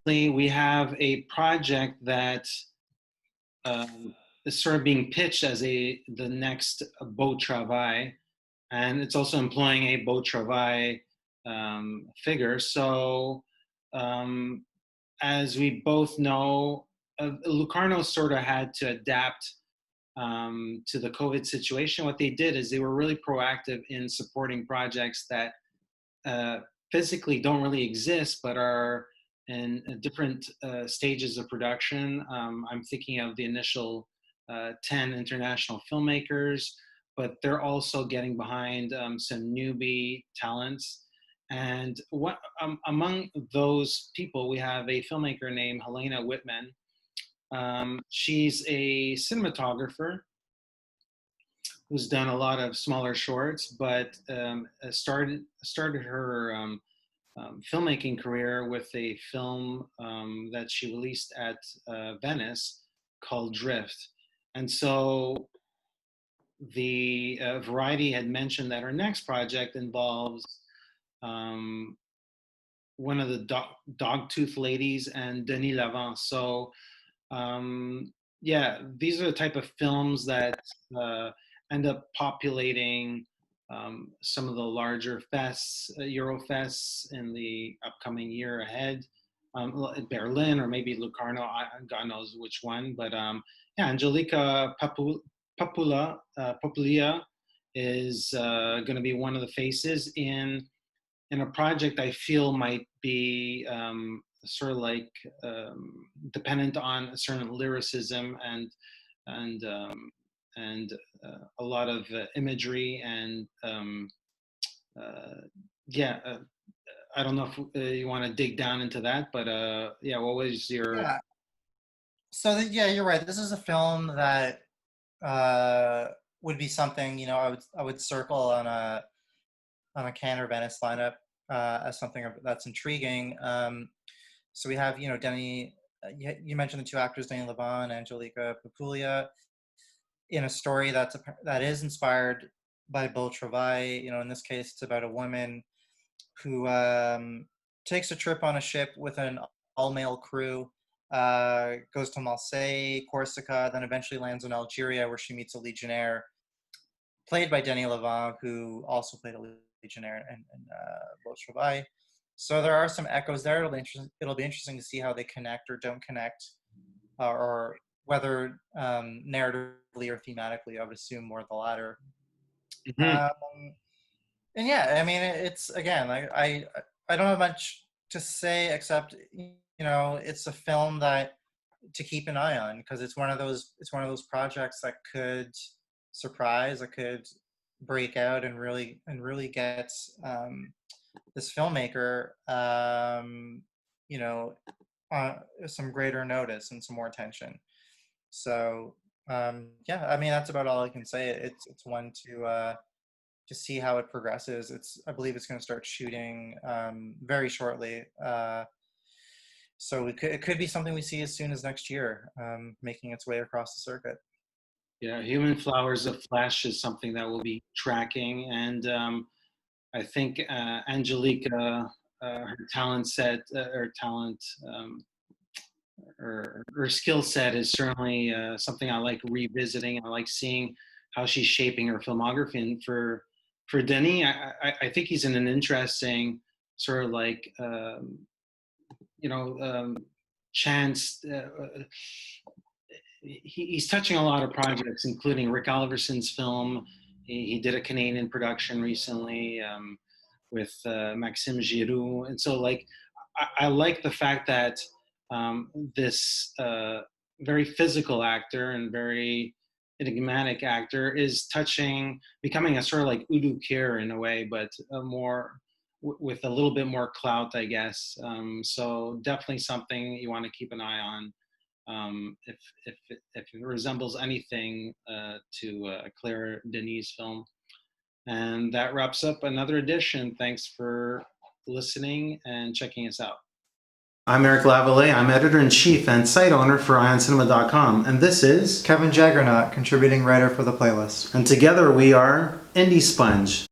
we have a project that is sort of being pitched as the next beau travail, and it's also employing a beau travail figure. So, as we both know, Locarno sort of had to adapt to the COVID situation. What they did is they were really proactive in supporting projects that physically don't really exist, but are in different stages of production. I'm thinking of the initial 10 international filmmakers, but they're also getting behind some newbie talents. And among those people, we have a filmmaker named Helena Wittman. She's a cinematographer who's done a lot of smaller shorts, but started her filmmaking career with a film that she released at Venice called Drift. And so the Variety had mentioned that her next project involves one of the Dogtooth ladies and Denis Lavant. So yeah, these are the type of films that end up populating some of the larger fests, Eurofests in the upcoming year ahead. Berlin or maybe Locarno, God knows which one. But yeah, Angeliki Papoulia is going to be one of the faces in a project I feel might be sort of like dependent on a certain lyricism and a lot of imagery and yeah. I don't know if you want to dig down into that, but yeah, what was your? Yeah. So yeah, you're right. This is a film that would be something, I would circle on a Cannes or Venice lineup as something that's intriguing. So we have, Denis. You mentioned the two actors, Denis Lavant and Angeliki Papoulia, in a story that is inspired by beau travail. In this case, it's about a woman who takes a trip on a ship with an all-male crew, goes to Marseille, Corsica, then eventually lands in Algeria, where she meets a legionnaire played by Denis Lavant, who also played a legionnaire in beau travail. So there are some echoes there. It'll be interesting to see how they connect or don't connect, or whether narratively or thematically. I would assume more the latter. Mhm. And yeah, I mean, it's again, I don't have much to say except it's a film that to keep an eye on, because it's one of those projects that could surprise, that could break out and really get this filmmaker some greater notice and some more attention. So yeah, I mean, that's about all I can say. It's one to see how it progresses. I believe it's going to start shooting very shortly. So it could be something we see as soon as next year, making its way across the circuit. Yeah, Human Flowers of Flesh is something that we'll be tracking, and I think Angeliki, her talent set, her skill set is certainly something I like revisiting. I like seeing how she's shaping her filmography. And for Denis, I think he's in an interesting sort of like chance. He's touching a lot of projects, including Rick Oliverson's film. He did a Canadian production recently with Maxime Giroux, and so like I like the fact that this very physical actor and very enigmatic actor is becoming a sort of like Udo Kier in a way, but with a little bit more clout, I guess. So definitely something you want to keep an eye on. If it resembles anything to Claire Denis' film. And that wraps up another edition. Thanks for listening and checking us out. I'm Eric Lavallée. I'm editor-in-chief and site owner for IONCINEMA.com. And this is Kevin Jagernauth, contributing writer for the playlist. And together we are IndieSponge.